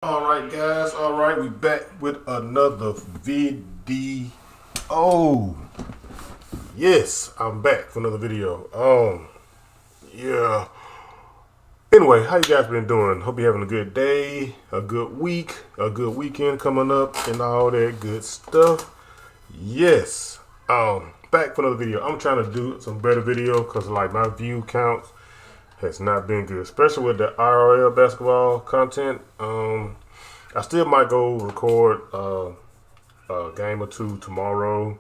Alright guys, alright, we back with another video. Yes, I'm back for another video. Yeah. Anyway, how you guys been doing? Hope you're having a good day, a good week, a good weekend coming up, and all that good stuff. Yes. Back for another video. I'm trying to do some better video because like my view counts has not been good, especially with the IRL basketball content. I still might go record a game or two tomorrow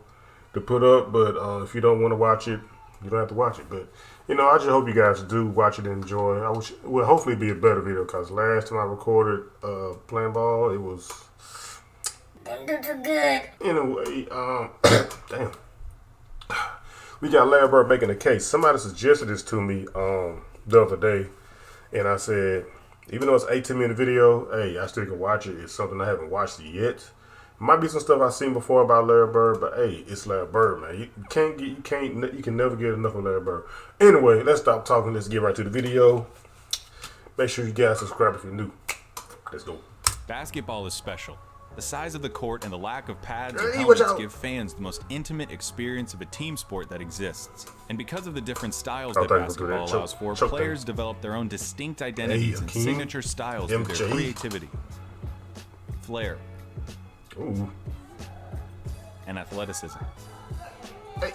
to put up, but if you don't want to watch it, you don't have to watch it. But I just hope you guys do watch it and enjoy. I wish it will hopefully be a better video because last time I recorded playing ball, it was didn't do too good. Anyway, damn. We got Larry Bird making a case. Somebody suggested this to me the other day, and I said, even though it's 18-minute video, hey, I still can watch it. It's something I haven't watched it yet. Might be some stuff I've seen before about Larry Bird, but hey, it's Larry Bird, man. You can never get enough of Larry Bird. Anyway, let's stop talking. Let's get right to the video. Make sure you guys subscribe if you're new. Let's go. Basketball is special. The size of the court and the lack of pads Hey, and watch helmets out. give fans the most intimate experience of a team sport that exists. And because of the different styles Oh, that thank you for that. basketball allows for, Choke players them. develop their own distinct identities and Hakeem. signature styles through their MJ. creativity, flair, Ooh. and athleticism. Hey.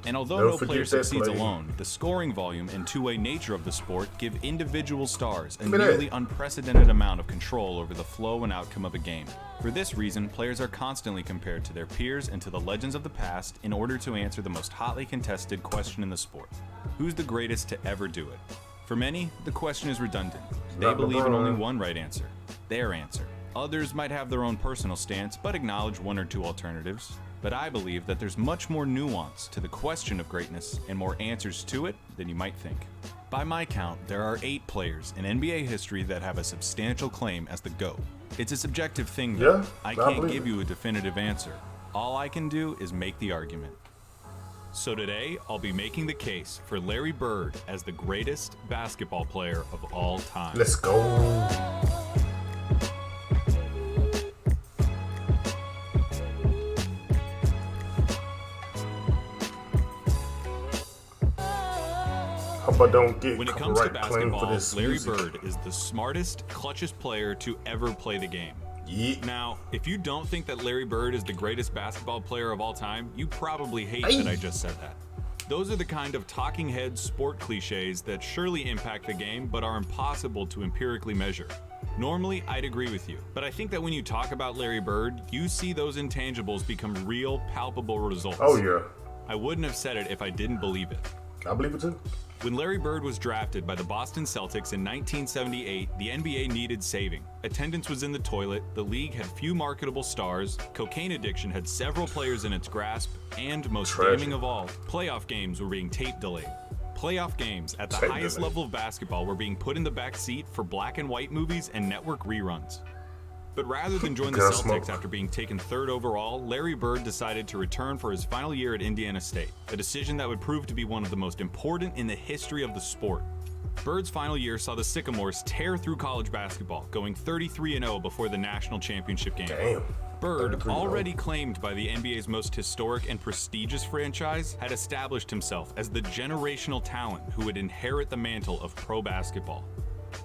And although Don't no forget player that succeeds play. alone, the scoring volume and two-way nature of the sport give individual stars a Look at that. nearly unprecedented amount of control over the flow and outcome of a game. For this reason, players are constantly compared to their peers and to the legends of the past in order to answer the most hotly contested question in the sport. Who's the greatest to ever do it? For many, the question is redundant. They Not believe in only LeBron. one right answer, their answer. Others might have their own personal stance, but acknowledge one or two alternatives. But I believe that there's much more nuance to the question of greatness and more answers to it than you might think. By my count, there are 8 players in NBA history that have a substantial claim as the GOAT. It's a subjective thing, though. Yeah, I I can't believe give it. you a definitive answer. All I can do is make the argument. So today, I'll be making the case for Larry Bird as the greatest basketball player of all time. Let's go. Hope I don't get When it comes to copyright claim for basketball, this Larry music. Bird is the smartest, clutchest player to ever play the game. Yeah. Now, if you don't think that Larry Bird is the greatest basketball player of all time, you probably hate Hey. that I just said that. Those are the kind of talking head sport cliches that surely impact the game but are impossible to empirically measure. Normally, I'd agree with you, but I think that when you talk about Larry Bird, you see those intangibles become real, palpable results. Oh yeah, I wouldn't have said it if I didn't believe it. I believe it too. When Larry Bird was drafted by the Boston Celtics in 1978, the NBA needed saving. Attendance was in the toilet, the league had few marketable stars, cocaine addiction had several players in its grasp, and most Tragic. damning of all, playoff games were being tape delayed. Playoff games at the Tape highest delay. level of basketball were being put in the back seat for black and white movies and network reruns. But rather than join the Gunsmoke. Celtics after being taken 3rd overall, Larry Bird decided to return for his final year at Indiana State, a decision that would prove to be one of the most important in the history of the sport. Bird's final year saw the Sycamores tear through college basketball, going 33-0 before the national championship game. Damn. Bird, 33-0. already claimed by the NBA's most historic and prestigious franchise, had established himself as the generational talent who would inherit the mantle of pro basketball.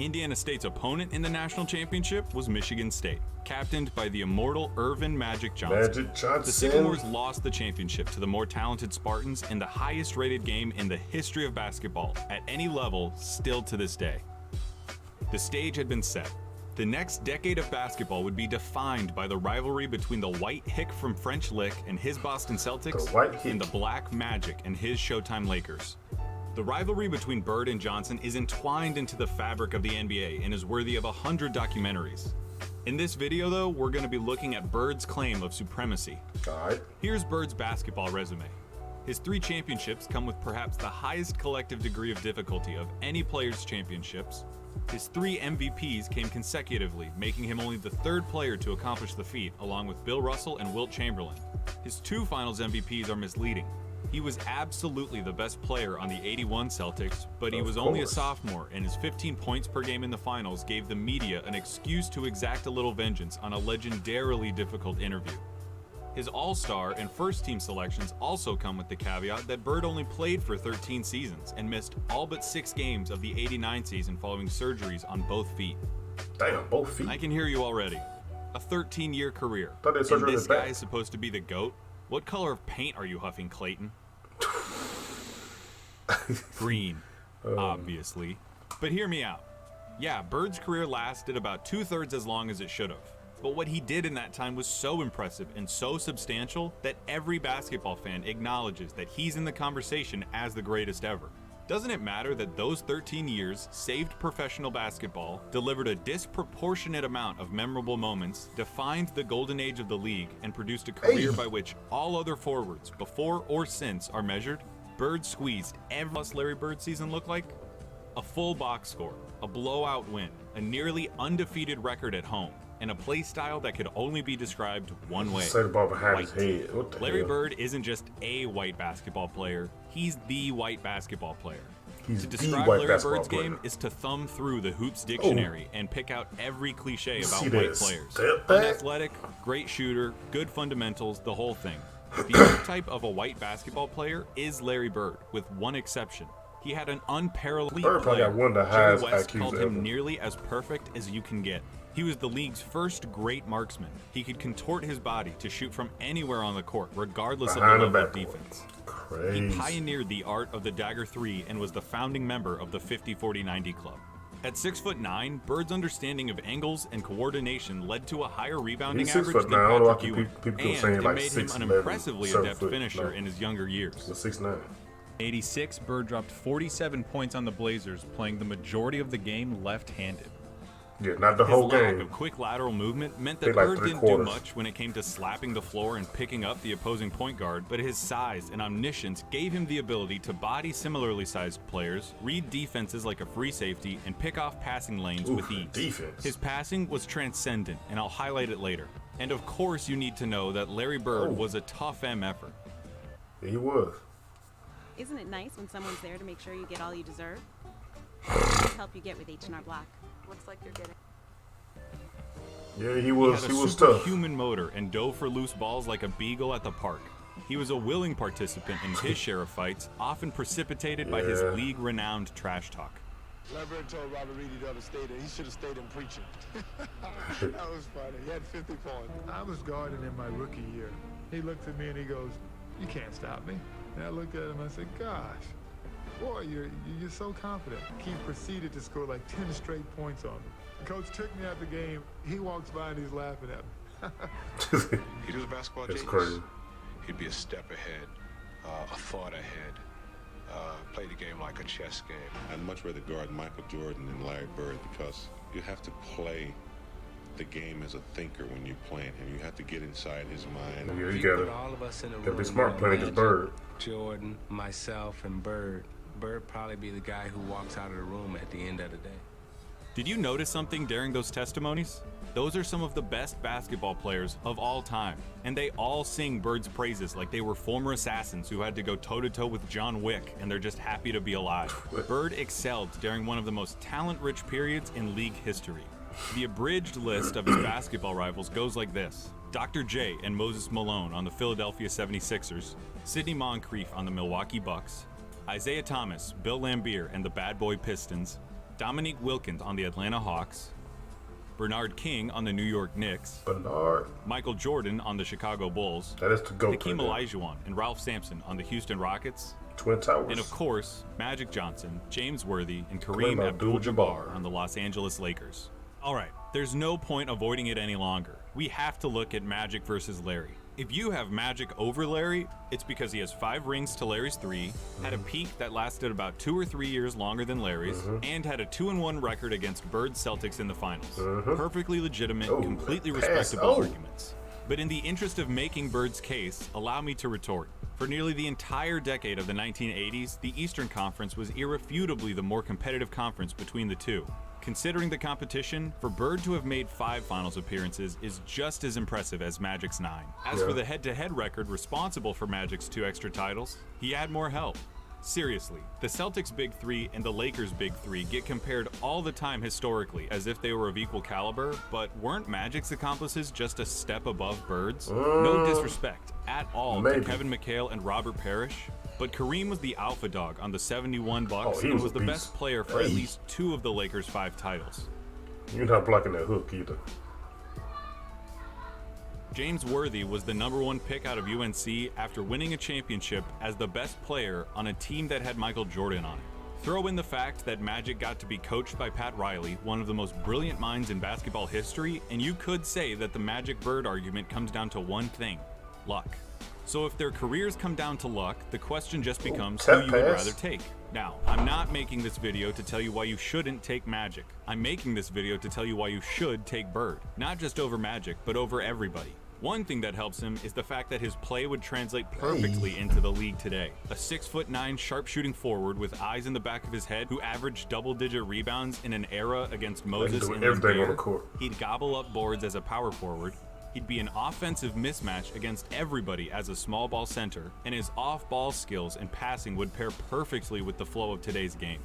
Indiana State's opponent in the national championship was Michigan State, captained by the immortal Irvin Magic Johnson. Magic Johnson. The Sycamores lost the championship to the more talented Spartans in the highest rated game in the history of basketball at any level still to this day. The stage had been set. The next decade of basketball would be defined by the rivalry between the White Hick from French Lick and his Boston Celtics The White Hick. and the Black Magic and his Showtime Lakers. The rivalry between Bird and Johnson is entwined into the fabric of the NBA and is worthy of 100 documentaries. In this video, though, we're going to be looking at Bird's claim of supremacy. All right. Here's Bird's basketball resume. His 3 championships come with perhaps the highest collective degree of difficulty of any player's championships. His 3 MVPs came consecutively, making him only the 3rd player to accomplish the feat, along with Bill Russell and Wilt Chamberlain. His 2 Finals MVPs are misleading. He was absolutely the best player on the '81 Celtics, but he was Of only a course. sophomore, and his 15 points per game in the finals gave the media an excuse to exact a little vengeance on a legendarily difficult interview. His All-Star and first-team selections also come with the caveat that Bird only played for 13 seasons and missed all but 6 games of the '89 season following surgeries on both feet. Damn, both feet. I can hear you already. A 13-year career. Thought they And surgery on this his guy back. is supposed to be the GOAT? What color of paint are you huffing, Clayton? Green, obviously. But hear me out. Yeah, Bird's career lasted about 2/3 as long as it should have. But what he did in that time was so impressive and so substantial that every basketball fan acknowledges that he's in the conversation as the greatest ever. Doesn't it matter that those 13 years saved professional basketball, delivered a disproportionate amount of memorable moments, defined the golden age of the league, and produced a career Hey. by which all other forwards, before or since, are measured? Bird squeezed every Larry Bird season look like? A full box score, a blowout win, a nearly undefeated record at home, and a play style that could only be described one way. Say the ball behind his White. head. What the Larry hell? Bird isn't just a white basketball player, he's the white basketball player. He's To the describe white Larry basketball Bird's game player. is to thumb through the Hoops dictionary and pick out every cliche about See white that players. step back? Unathletic, great shooter, good fundamentals, the whole thing. The archetype of a white basketball player is Larry Bird, with one exception. He had an unparalleled Bird probably player. got one of the Jerry highest West IQs called ever. him nearly as perfect as you can get. He was the league's first great marksman. He could contort his body to shoot from anywhere on the court, regardless Behind of the the level of backboard. defense. Crazy. He pioneered the art of the dagger 3 and was the founding member of the 50-40-90 club. At 6'9", Bird's understanding of angles and coordination led to a higher rebounding He's average 6'9". than I don't know why Patrick people Ewing, keep and saying it like made him 6'11", an impressively 7 adept foot, finisher no. in his younger years. The 6'9". 86, Bird dropped 47 points on the Blazers, playing the majority of the game left-handed. Yeah, not the His whole lack game. of quick lateral movement meant They that like Bird didn't 3/4. do much when it came to slapping the floor and picking up the opposing point guard, but his size and omniscience gave him the ability to body similarly sized players, read defenses like a free safety, and pick off passing lanes Ooh, with ease. defense. His passing was transcendent, and I'll highlight it later. And of course you need to know that Larry Bird Oh. was a tough effort. Yeah, he was. Isn't it nice when someone's there to make sure you get all you deserve? Help you get with H&R Block. Looks like you're getting. Yeah, he He was. had He a was tough. superhuman motor and dove for loose balls like a beagle at the park. He was a willing participant in his share of fights, often precipitated by his Yeah. league-renowned trash talk. Larry Bird told Robert Reedy to stay there. He should have stayed in preaching. That was funny. He had 50 points. I was guarding in my rookie year. He looked at me and he goes, "You can't stop me." And I looked at him and I said, "Gosh, boy, you're so confident." He proceeded to score like 10 straight points on me. Coach took me out the game. He walks by and he's laughing at me. He was a basketball That's genius. crazy. He'd be a step ahead, a thought ahead, play the game like a chess game. I'd much rather guard Michael Jordan than Larry Bird because you have to play the game as a thinker when you're playing him. You have to get inside his mind. Yeah, you You gotta, put all of us in a gotta room, be smart you know, playing against Magic, Bird. Jordan, myself, and Bird. Bird probably be the guy who walks out of the room at the end of the day. Did you notice something during those testimonies? Those are some of the best basketball players of all time, and they all sing Bird's praises like they were former assassins who had to go toe-to-toe with John Wick, and they're just happy to be alive. Bird excelled during one of the most talent-rich periods in league history. The abridged list of his basketball rivals goes like this: Dr. J and Moses Malone on the Philadelphia 76ers, Sidney Moncrief on the Milwaukee Bucks, Isaiah Thomas, Bill Laimbeer and the Bad Boy Pistons, Dominique Wilkins on the Atlanta Hawks, Bernard King on the New York Knicks, Bernard. Michael Jordan on the Chicago Bulls, That is to go. Hakeem Olajuwon and Ralph Sampson on the Houston Rockets, Twin Towers. and of course, Magic Johnson, James Worthy, and Kareem Kareem Abdul-Jabbar Abdul-Jabbar on the Los Angeles Lakers. All right, there's no point avoiding it any longer. We have to look at Magic versus Larry. If you have Magic over Larry, it's because he has 5 rings to Larry's 3, had a peak that lasted about 2 or 3 years longer than Larry's, and had a 2-1 record against Bird's Celtics in the finals. Perfectly legitimate, Oh, completely pass. respectable Oh. arguments. But in the interest of making Bird's case, allow me to retort. For nearly the entire decade of the 1980s, the Eastern Conference was irrefutably the more competitive conference between the two. Considering the competition, for Bird to have made 5 finals appearances is just as impressive as Magic's 9. As for the head-to-head record responsible for Magic's 2 extra titles, he had more help. Seriously, the Celtics' Big Three and the Lakers' Big Three get compared all the time historically as if they were of equal caliber, but weren't Magic's accomplices just a step above Bird's? No disrespect at all to Kevin McHale and Robert Parrish, but Kareem was the alpha dog on the 71 Bucks and was the best player for at least 2 of the Lakers' 5 titles. You're not blocking that hook either. James Worthy was the #1 pick out of UNC after winning a championship as the best player on a team that had Michael Jordan on it. Throw in the fact that Magic got to be coached by Pat Riley, one of the most brilliant minds in basketball history, and you could say that the Magic-Bird argument comes down to one thing: luck. So if their careers come down to luck, the question just becomes who you would rather take. Now, I'm not making this video to tell you why you shouldn't take Magic. I'm making this video to tell you why you should take Bird. Not just over Magic, but over everybody. One thing that helps him is the fact that his play would translate perfectly into the league today. A 6'9" sharpshooting forward with eyes in the back of his head who averaged double-digit rebounds in an era against Moses and Lambert. He'd gobble up boards as a power forward. He'd be an offensive mismatch against everybody as a small ball center, and his off-ball skills and passing would pair perfectly with the flow of today's game.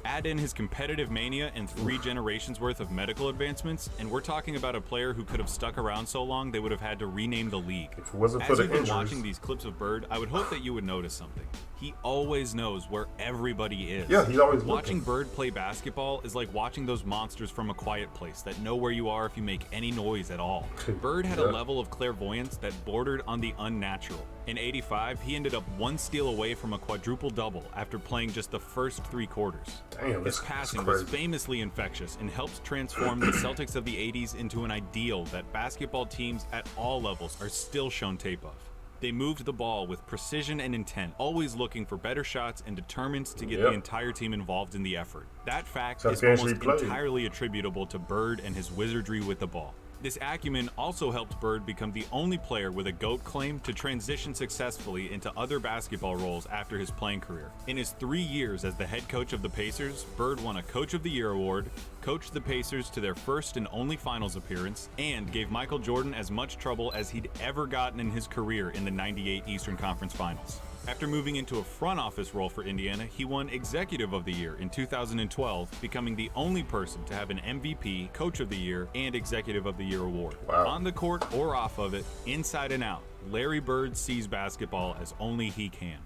Add in his competitive mania and 3 generations worth of medical advancements, and we're talking about a player who could have stuck around so long they would have had to rename the league. If it wasn't for As the you've been injuries. watching these clips of Bird, I would hope that you would notice something. He always knows where everybody is. Yeah, he's always watching looking. Bird play basketball is like watching those monsters from A Quiet Place that know where you are if you make any noise at all. Bird had a level of clairvoyance that bordered on the unnatural. In '85, he ended up 1 steal away from a quadruple-double after playing just the first 3 quarters. Damn, His passing was famously infectious and helped transform the Celtics of the '80s into an ideal that basketball teams at all levels are still shown tape of. They moved the ball with precision and intent, always looking for better shots and determined to get the entire team involved in the effort. That fact is almost entirely attributable to Bird and his wizardry with the ball. This acumen also helped Bird become the only player with a GOAT claim to transition successfully into other basketball roles after his playing career. In his 3 years as the head coach of the Pacers, Bird won a Coach of the Year award, coached the Pacers to their first and only finals appearance, and gave Michael Jordan as much trouble as he'd ever gotten in his career in the '98 Eastern Conference Finals. After moving into a front office role for Indiana, he won Executive of the Year in 2012, becoming the only person to have an MVP, Coach of the Year, and Executive of the Year award. On the court or off of it, inside and out, Larry Bird sees basketball as only he can.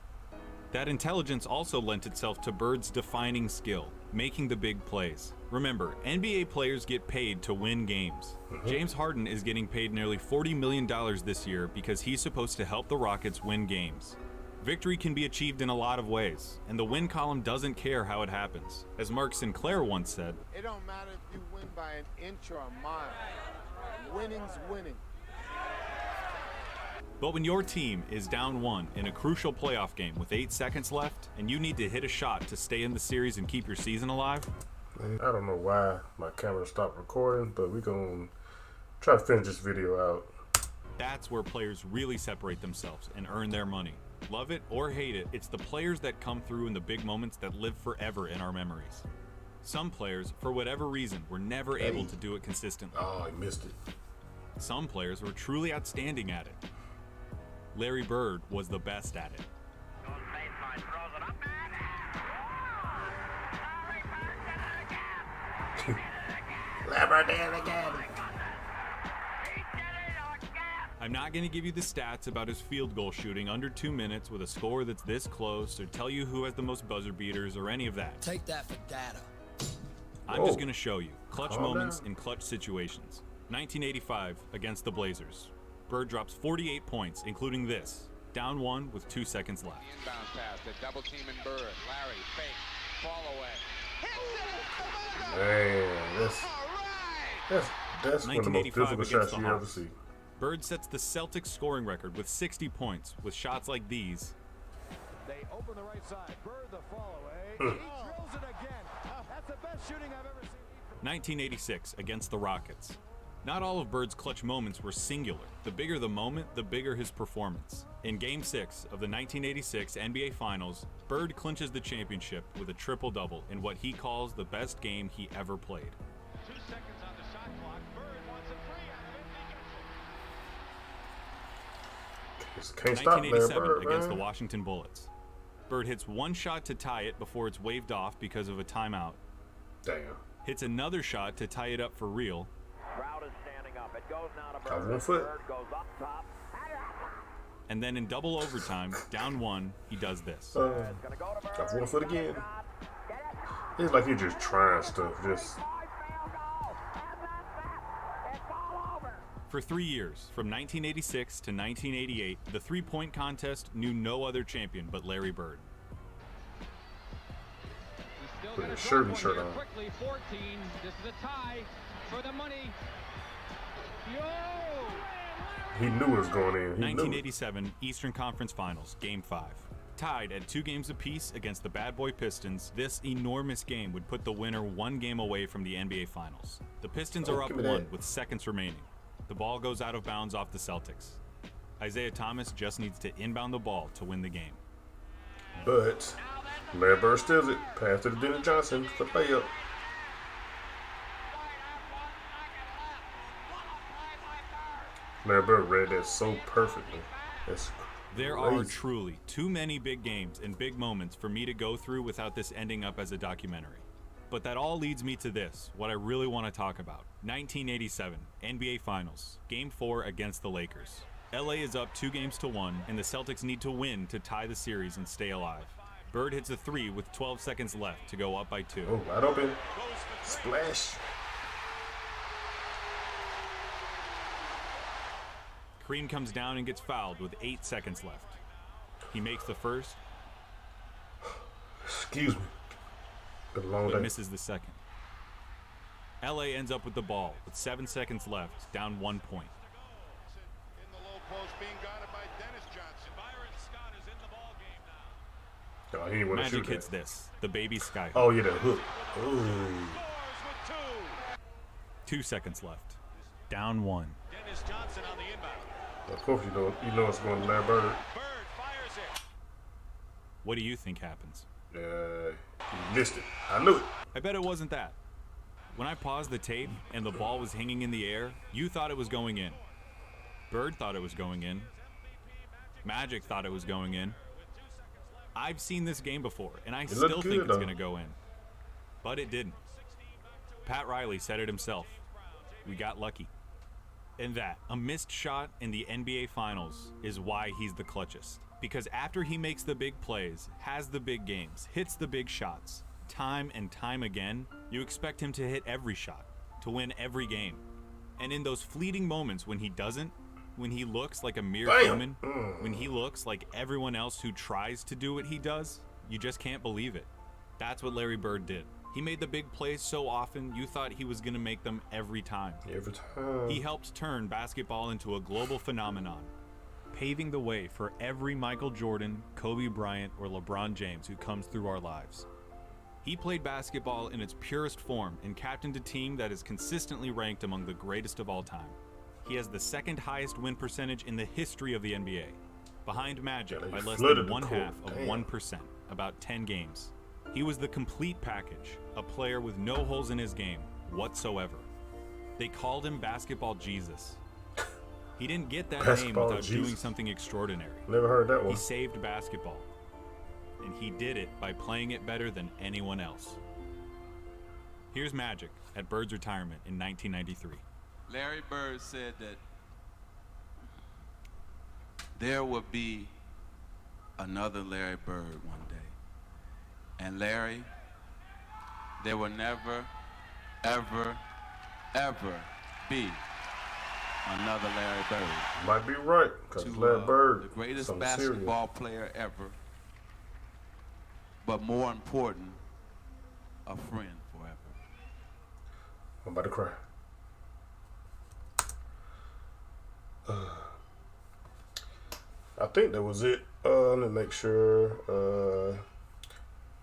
That intelligence also lent itself to Bird's defining skill, making the big plays. Remember, NBA players get paid to win games. James Harden is getting paid nearly $40 million this year because he's supposed to help the Rockets win games. Victory can be achieved in a lot of ways, and the win column doesn't care how it happens. As Mark Sinclair once said, It don't matter if you win by an inch or a mile. Winning's winning. but when your team is down 1 in a crucial playoff game with 8 seconds left, and you need to hit a shot to stay in the series and keep your season alive, I don't know why my camera stopped recording, but we're going to try to finish this video out. that's where players really separate themselves and earn their money. Love it or hate it, it's the players that come through in the big moments that live forever in our memories. Some players, for whatever reason, were never able to do it consistently. Oh, I missed it. Some players were truly outstanding at it. Larry Bird was the best at it. I'm not going to give you the stats about his field goal shooting under 2 minutes with a score that's this close, or tell you who has the most buzzer beaters, or any of that. Take that for data. I'm just going to show you clutch moments in clutch situations. 1985 against the Blazers. Bird drops 48 points, including this. Down 1 with 2 seconds left. Inbound pass, the double team in Bird. Larry, fake, fall away. Man, that's one of the most difficult shots you ever see. Bird sets the Celtics scoring record with 60 points with shots like these. They open the right side. Bird the fall away. He drills it again. That's the best shooting I've ever seen. 1986 against the Rockets. Not all of Bird's clutch moments were singular. The bigger the moment, the bigger his performance. In Game 6 of the 1986 NBA Finals, Bird clinches the championship with a triple-double in what he calls the best game he ever played. 2 seconds on the shot clock. Bird wants a three at 50. Can't stop Larry 1987 Bird, against man. the Washington Bullets. Bird hits one shot to tie it before it's waved off because of a timeout. Damn. Hits another shot to tie it up for real. Crowd is standing up. It goes now to Got Bird. 1 foot. Bird goes up top. And then in double overtime, down 1, he does this. Got 1 foot again. It's like he's just trying stuff. Just For 3 years, from 1986 to 1988, the three-point contest knew no other champion but Larry Bird. put his shirt on. Quickly, 14. This is a tie for the money. Yo! He knew it was going in. He knew it. 1987 Eastern Conference Finals, Game 5. Tied at 2 games apiece against the Bad Boy Pistons, this enormous game would put the winner 1 game away from the NBA Finals. The Pistons are up 1 with seconds remaining. The ball goes out of bounds off the Celtics. Isaiah Thomas just needs to inbound the ball to win the game. But Larry Bird steals it. Pass to Dennis Johnson for layup. Larry Bird read that so perfectly. That's There are truly too many big games and big moments for me to go through without this ending up as a documentary. But that all leads me to this, what I really want to talk about. 1987, NBA Finals, Game 4 against the Lakers. LA is up 2-1, and the Celtics need to win to tie the series and stay alive. Bird hits a 3 with 12 seconds left to go up by 2. Oh, wide open. Splash. Kareem comes down and gets fouled with 8 seconds left. He makes the first, Excuse me. Been a long but day. misses the second. LA ends up with the ball with 7 seconds left, down 1 point. In the low post, being guarded by Dennis Johnson. Byron Scott is in the ball game now. Oh, he didn't want to Magic shoot hits that. this, the baby sky. Oh, yeah, that hook. Ooh. Scores with 2. 2 seconds left, down 1. Dennis Johnson on the inbound. Of course, you know it's going to Larry Bird. Bird fires it. What do you think happens? He missed it. I knew it. I bet it wasn't that. When I paused the tape and the ball was hanging in the air, you thought it was going in. Bird thought it was going in. Magic thought it was going in. I've seen this game before, and I still looked think good, it's though. going to go in. But it didn't. Pat Riley said it himself. We got lucky. And that, a missed shot in the NBA Finals, is why he's the clutchest. Because after he makes the big plays, has the big games, hits the big shots, time and time again, you expect him to hit every shot, to win every game. And in those fleeting moments when he doesn't, when he looks like a mere human, when he looks like everyone else who tries to do what he does, you just can't believe it. That's what Larry Bird did. He made the big plays so often, you thought he was going to make them every time. Every time. He helped turn basketball into a global phenomenon, paving the way for every Michael Jordan, Kobe Bryant, or LeBron James who comes through our lives. He played basketball in its purest form and captained a team that is consistently ranked among the greatest of all time. He has the second highest win percentage in the history of the NBA, behind Magic by less than one half of 1%, about 10 games. He was the complete package, a player with no holes in his game whatsoever. They called him Basketball Jesus. He didn't get that name without doing something extraordinary. Never heard that one. He saved basketball. And he did it by playing it better than anyone else. Here's Magic at Bird's retirement in 1993. Larry Bird said that there would be another Larry Bird one day. And Larry, there will never, ever, ever be another Larry Bird. Might be right, because Larry Bird, the greatest something basketball player ever, but more important, a friend forever. I'm about to cry. I think that was it. Let me make sure.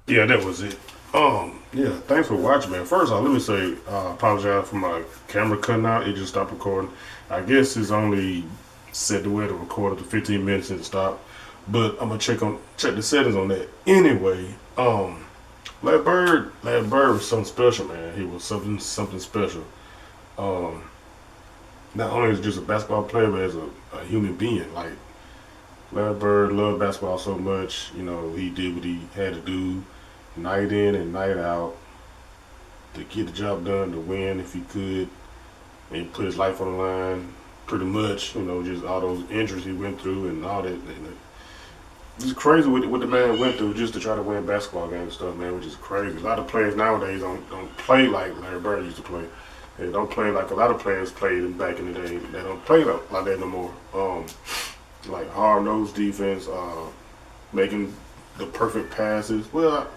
Yeah, that was it. Yeah, thanks for watching, man. First off, let me say, apologize for my camera cutting out. It just stopped recording. I guess it's only set the way to record up to 15 minutes and stop. But I'm gonna check the settings on that. Anyway, Larry Bird was something special, man. He was something special. Not only is he just a basketball player, but as a human being. Like, Larry Bird loved basketball so much. You know, he did what he had to do, night in and night out, to get the job done, to win if he could, and he put his life on the line. Pretty much, you know, just all those injuries he went through and all that. And it's crazy what the man went through just to try to win basketball games and stuff, man, which is crazy. A lot of players nowadays don't play like Larry Bird used to play. They don't play like a lot of players played back in the day. They don't play like that no more. Like hard-nosed defense, making the perfect passes. Well,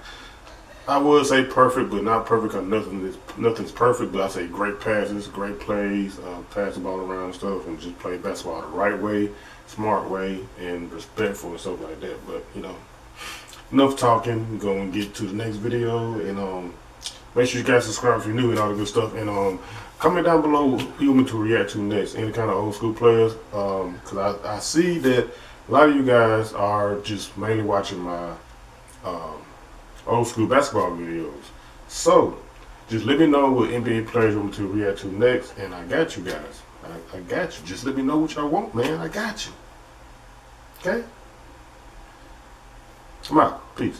I would say perfect, but not perfect because nothing's perfect. But I say great passes, great plays, pass the ball around and stuff, and just play basketball the right way, smart way, and respectful and stuff like that. But you know, enough talking. We're gonna get to the next video, and make sure you guys subscribe if you're new and all the good stuff. And comment down below who you want me to react to next. Any kind of old school players, because I see that a lot of you guys are just mainly watching my old school basketball videos. So just let me know what NBA players you want me to react to next, and I got you guys. I got you. Just let me know what y'all want, man. I got you. Okay? I'm out. Peace.